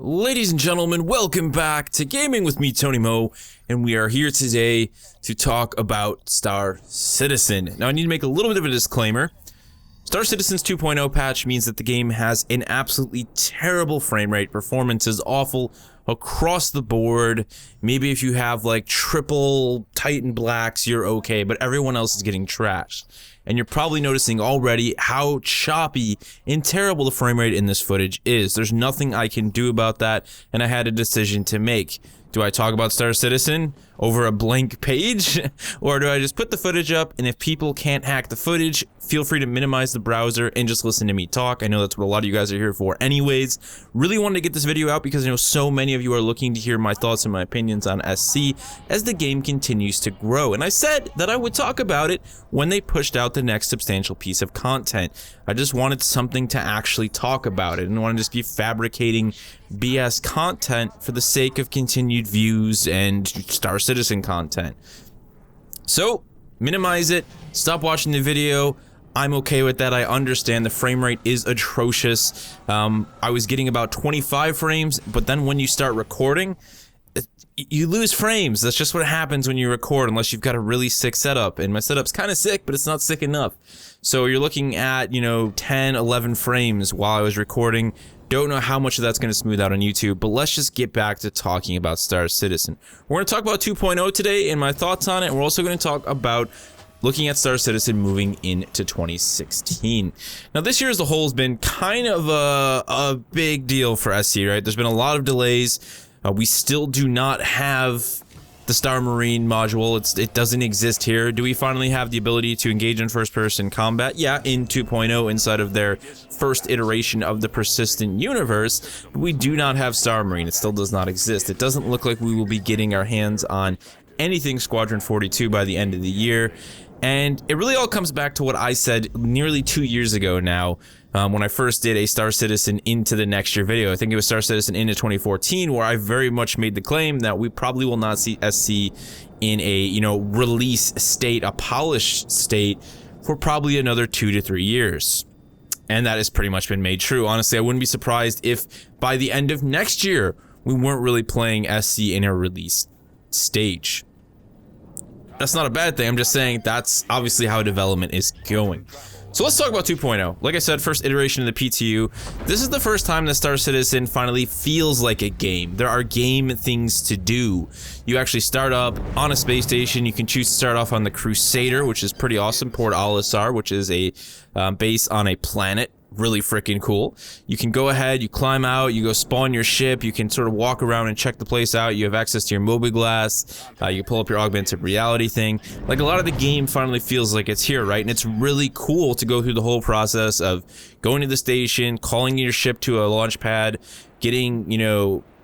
Ladies and gentlemen, welcome back to Gaming with me, Tony Mo, and we are here today to talk about Star Citizen. Now, I need to make a little bit of a disclaimer. Star Citizen's 2.0 patch means that the game has an absolutely terrible frame rate. Performance is awful across the board. Maybe if you have like triple Titan Blacks, you're okay, but everyone else is getting trashed. And you're probably noticing already how choppy and terrible the frame rate in this footage is. There's nothing I can do about that, and I had a decision to make. Do I talk about Star Citizen over a blank page? Or do I just put the footage up, and if people can't hack the footage, feel free to minimize the browser and just listen to me talk. I know that's what a lot of you guys are here for anyways. Really wanted to get this video out because I know so many of you are looking to hear my thoughts and my opinions on SC as the game continues to grow. And I said that I would talk about it when they pushed out the next substantial piece of content. I just wanted something to actually talk about it. I didn't want to just be fabricating BS content for the sake of continued views and Star Citizen content. So, minimize it, stop watching the video. I'm okay with that. I understand the frame rate is atrocious. I was getting about 25 frames, but then when you start recording, you lose frames. That's just what happens when you record, unless you've got a really sick setup. And my setup's kind of sick, but it's not sick enough. So you're looking at, 10, 11 frames while I was recording. Don't know how much of that's going to smooth out on YouTube, but let's just get back to talking about Star Citizen. We're going to talk about 2.0 today and my thoughts on it. We're also going to talk about looking at Star Citizen moving into 2016. Now, this year as a whole has been kind of a big deal for SC, right? There's been a lot of delays. We still do not have the Star Marine module. It doesn't exist here. Do we finally have the ability to engage in first-person combat? Yeah, in 2.0 inside of their first iteration of the persistent universe. But we do not have Star Marine. It still does not exist. It doesn't look like we will be getting our hands on anything Squadron 42 by the end of the year. And it really all comes back to what I said nearly 2 years ago now, when I first did a Star Citizen into the next year video. I think it was Star Citizen into 2014, where I very much made the claim that we probably will not see SC in a, release state, a polished state, for probably another 2 to 3 years. And that has pretty much been made true. Honestly, I wouldn't be surprised if by the end of next year, we weren't really playing SC in a release stage. That's not a bad thing. I'm just saying that's obviously how development is going. So let's talk about 2.0. Like I said, first iteration of the PTU. This is the first time that Star Citizen finally feels like a game. There are game things to do. You actually start up on a space station. You can choose to start off on the Crusader, which is pretty awesome. Port Olisar, which is a base on a planet. Really freaking cool. You can go ahead, you climb out, you go spawn your ship, you can sort of walk around and check the place out. You have access to your mobiGlas, you can pull up your augmented reality thing. Like, a lot of the game finally feels like it's here, right? And it's really cool to go through the whole process of going to the station, calling your ship to a launch pad, getting,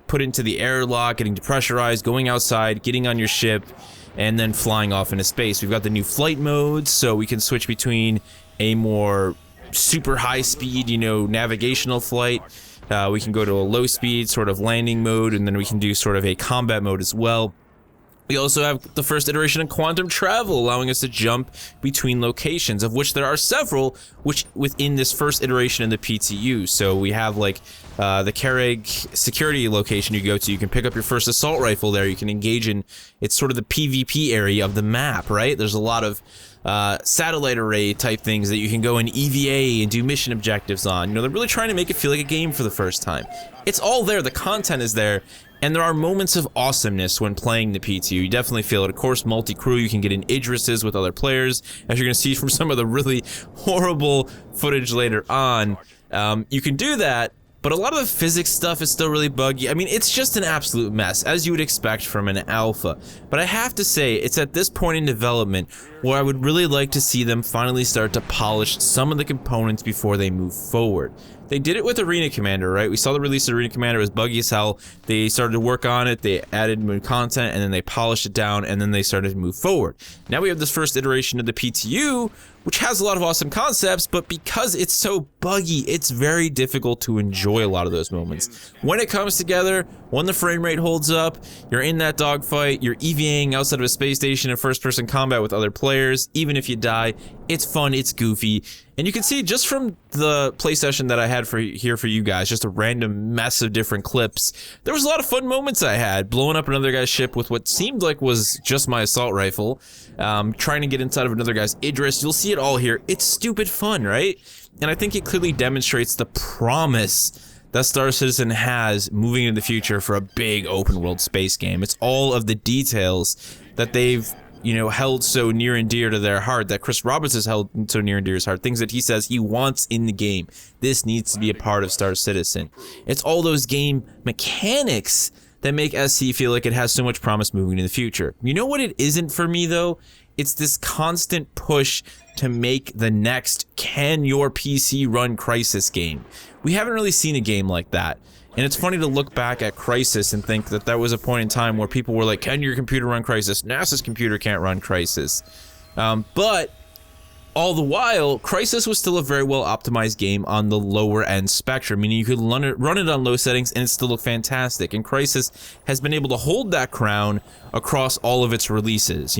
put into the airlock, getting depressurized, going outside, getting on your ship, and then flying off into space. We've got the new flight modes, so we can switch between a more super high speed, navigational flight. We can go to a low speed sort of landing mode, and then we can do sort of a combat mode as well. We also have the first iteration of quantum travel, allowing us to jump between locations, of which there are several which within this first iteration in the PTU. So we have like the Carreg security location you go to. You can pick up your first assault rifle there. You can engage in, it's sort of the PvP area of the map, right? There's a lot of satellite array type things that you can go in EVA and do mission objectives on. They're really trying to make it feel like a game for the first time. It's all there, the content is there, and there are moments of awesomeness when playing the PTU. You definitely feel it. Of course, multi-crew, you can get in Idrises with other players, as you're going to see from some of the really horrible footage later on. You can do that, but a lot of the physics stuff is still really buggy. I mean, it's just an absolute mess, as you would expect from an alpha. But I have to say, it's at this point in development where I would really like to see them finally start to polish some of the components before they move forward. They did it with Arena Commander, right? We saw the release of Arena Commander. It was buggy as hell. They started to work on it. They added new content, and then they polished it down, and then they started to move forward. Now we have this first iteration of the PTU, which has a lot of awesome concepts, but because it's so buggy, it's very difficult to enjoy a lot of those moments. When it comes together, when the frame rate holds up, you're in that dogfight, you're EVAing outside of a space station in first-person combat with other players, even if you die, It's fun, it's goofy, and you can see just from the play session that I had for you guys, just a random mess of different clips, there was a lot of fun moments I had, blowing up another guy's ship with what seemed like was just my assault rifle, trying to get inside of another guy's Idris. You'll see it all here. It's stupid fun, right? And I think it clearly demonstrates the promise that Star Citizen has moving into the future for a big open world space game. It's all of the details that they've held so near and dear to their heart, that Chris Roberts has held so near and dear to his heart, things that he says he wants in the game. This needs to be a part of Star Citizen. It's all those game mechanics that make SC feel like it has so much promise moving in the future. You know what it isn't for me, though? It's this constant push to make the next can your PC run Crysis game. We haven't really seen a game like that. And it's funny to look back at Crysis and think that that was a point in time where people were like, can your computer run Crysis? NASA's computer can't run Crysis. But all the while, Crysis was still a very well optimized game on the lower end spectrum, meaning you could run it on low settings and it still looked fantastic. And Crysis has been able to hold that crown across all of its releases.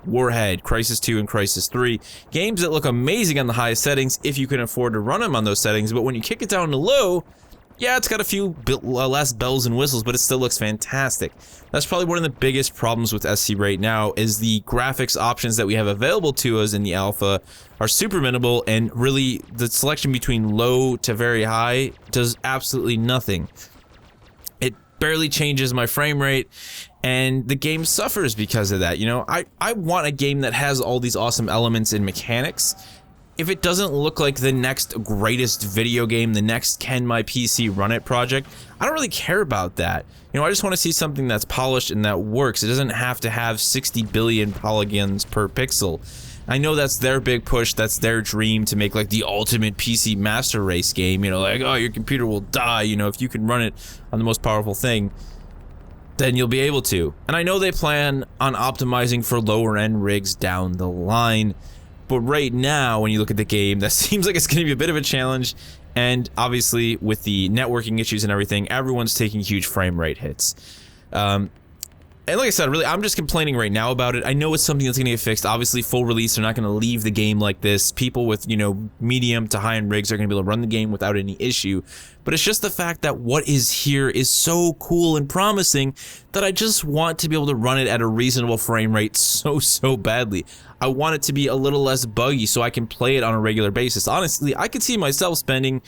Warhead, Crysis 2, and Crysis 3. Games that look amazing on the highest settings if you can afford to run them on those settings, but when you kick it down to low, yeah, it's got a few less bells and whistles, but it still looks fantastic. That's probably one of the biggest problems with SC right now, is the graphics options that we have available to us in the alpha are super minimal, and really the selection between low to very high does absolutely nothing. It barely changes my frame rate, and the game suffers because of that. I want a game that has all these awesome elements and mechanics. If it doesn't look like the next greatest video game, the next can my PC run it project, I don't really care about that. I just want to see something that's polished and that works. It doesn't have to have 60 billion polygons per pixel. I know that's their big push, that's their dream to make like the ultimate PC master race game, like, oh, your computer will die, if you can run it on the most powerful thing, then you'll be able to. And I know they plan on optimizing for lower end rigs down the line. But right now, when you look at the game, that seems like it's going to be a bit of a challenge. And obviously, with the networking issues and everything, everyone's taking huge frame rate hits. And like I said, really, I'm just complaining right now about it. I know it's something that's going to get fixed. Obviously, full release, they're not going to leave the game like this. People with, medium to high-end rigs are going to be able to run the game without any issue. But it's just the fact that what is here is so cool and promising that I just want to be able to run it at a reasonable frame rate so badly. I want it to be a little less buggy so I can play it on a regular basis. Honestly, I could see myself spending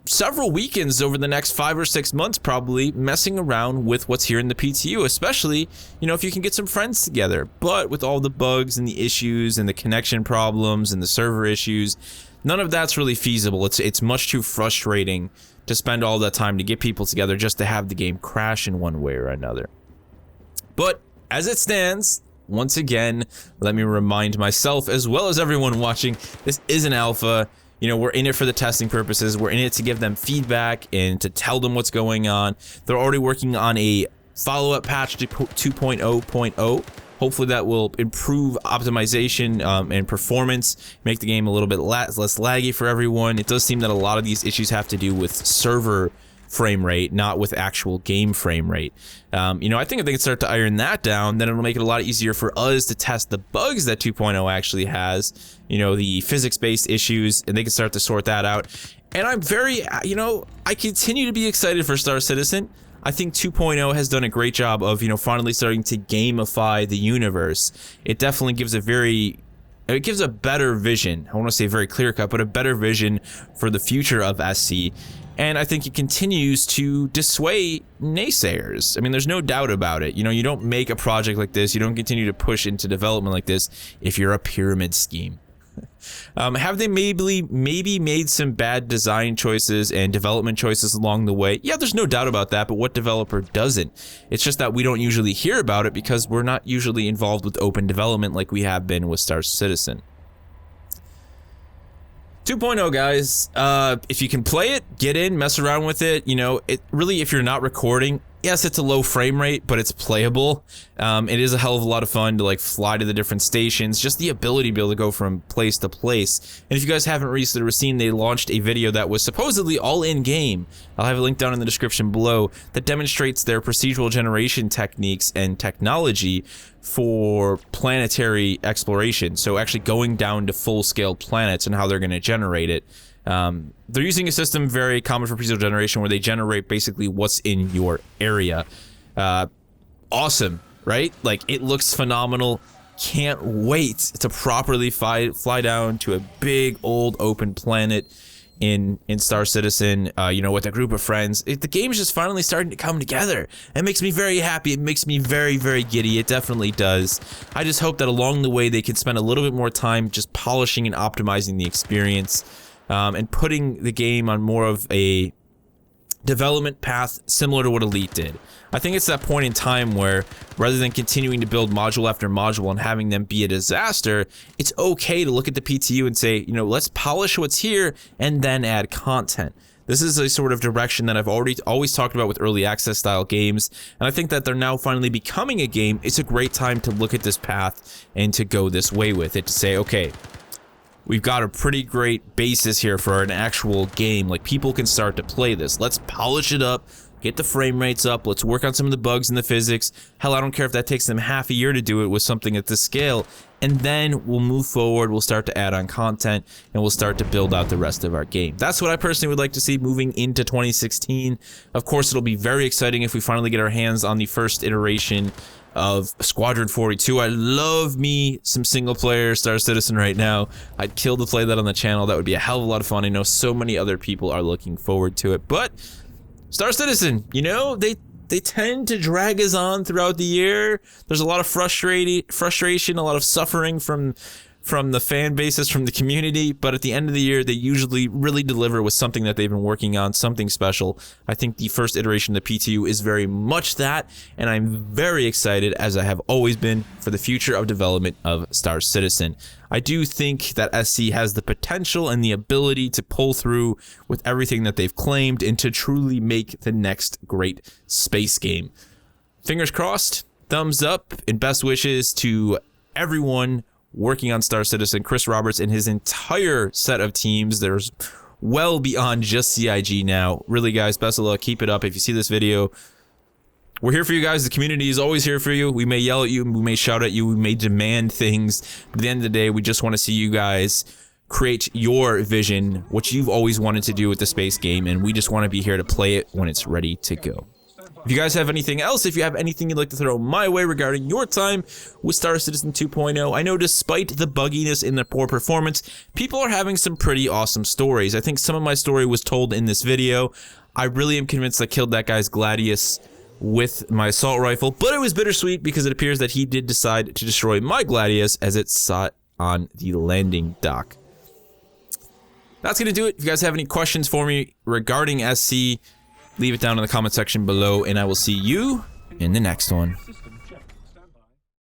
several weekends over the next 5 or 6 months probably messing around with what's here in the PTU, especially, if you can get some friends together. But with all the bugs and the issues and the connection problems and the server issues, none of that's really feasible. It's much too frustrating to spend all that time to get people together just to have the game crash in one way or another. But as it stands, once again, let me remind myself as well as everyone watching, this is an alpha. We're in it for the testing purposes. We're in it to give them feedback and to tell them what's going on. They're already working on a follow-up patch to 2.0.0. Hopefully that will improve optimization and performance, make the game a little bit less laggy for everyone. It does seem that a lot of these issues have to do with server frame rate, not with actual game frame rate. I think if they can start to iron that down, then it'll make it a lot easier for us to test the bugs that 2.0 actually has, the physics-based issues, and they can start to sort that out. And I'm very, I continue to be excited for Star Citizen. I think 2.0 has done a great job of, finally starting to gamify the universe. It definitely gives a better vision. I want to say very clear-cut, but a better vision for the future of SC. And I think it continues to dissuade naysayers. I mean, there's no doubt about it. You don't make a project like this, you don't continue to push into development like this if you're a pyramid scheme. Have they maybe made some bad design choices and development choices along the way? Yeah, there's no doubt about that, but what developer doesn't? It's just that we don't usually hear about it because we're not usually involved with open development like we have been with Star Citizen. 2.0, guys, if you can play it, get in, mess around with it. It really, if you're not recording, Yes, it's a low frame rate, but it's playable. It is a hell of a lot of fun to like fly to the different stations, just the ability to be able to go from place to place. And if you guys haven't recently seen, they launched a video that was supposedly all in-game. I'll have a link down in the description below that demonstrates their procedural generation techniques and technology for planetary exploration. So actually going down to full-scale planets and how they're going to generate it. They're using a system very common for procedural generation where they generate basically what's in your area. Awesome, right? Like, it looks phenomenal. Can't wait to properly fly down to a big old open planet in Star Citizen, you know, with a group of friends. The game is just finally starting to come together. It makes me very happy. It makes me very, very giddy. It definitely does. I just hope that along the way they can spend a little bit more time just polishing and optimizing the experience. And putting the game on more of a development path similar to what Elite did. I think it's that point in time where rather than continuing to build module after module and having them be a disaster, it's okay to look at the PTU and say, you know, let's polish what's here and then add content. This is a sort of direction that I've always talked about with early access style games, and I think that they're now finally becoming a game. It's a great time to look at this path and to go this way with it, to say, okay, we've got a pretty great basis here for an actual game. Like, people can start to play this. Let's polish it up, get the frame rates up, let's work on some of the bugs in the physics. Hell, I don't care if that takes them half a year to do it with something at this scale. And then we'll move forward, we'll start to add on content, and we'll start to build out the rest of our game. That's what I personally would like to see moving into 2016. Of course, it'll be very exciting if we finally get our hands on the first iteration of Squadron 42. I love me some single player Star Citizen right now. I'd kill to play that on the channel. That would be a hell of a lot of fun. I know so many other people are looking forward to it. But Star Citizen, you know, they tend to drag us on throughout the year. There's a lot of frustration, a lot of suffering from the fan bases, from the community, but at the end of the year, they usually really deliver with something that they've been working on, something special. I think the first iteration of the PTU is very much that, and I'm very excited, as I have always been, for the future of development of Star Citizen. I do think that SC has the potential and the ability to pull through with everything that they've claimed and to truly make the next great space game. Fingers crossed, thumbs up, and best wishes to everyone working on Star Citizen, Chris Roberts and his entire set of teams. There's well beyond just CIG now. Really, guys, best of luck. Keep it up. If you see this video, we're here for you guys. The community is always here for you. We may yell at you, we may shout at you, we may demand things, but at the end of the day, we just want to see you guys create your vision, what you've always wanted to do with the space game, and we just want to be here to play it when it's ready to go. If you guys have anything else, if you have anything you'd like to throw my way regarding your time with Star Citizen 2.0, I know despite the bugginess in the poor performance, people are having some pretty awesome stories. I think some of my story was told in this video. I really am convinced I killed that guy's Gladius with my assault rifle, but it was bittersweet because it appears that he did decide to destroy my Gladius as it sat on the landing dock. That's going to do it. If you guys have any questions for me regarding SC, leave it down in the comment section below, and I will see you in the next one.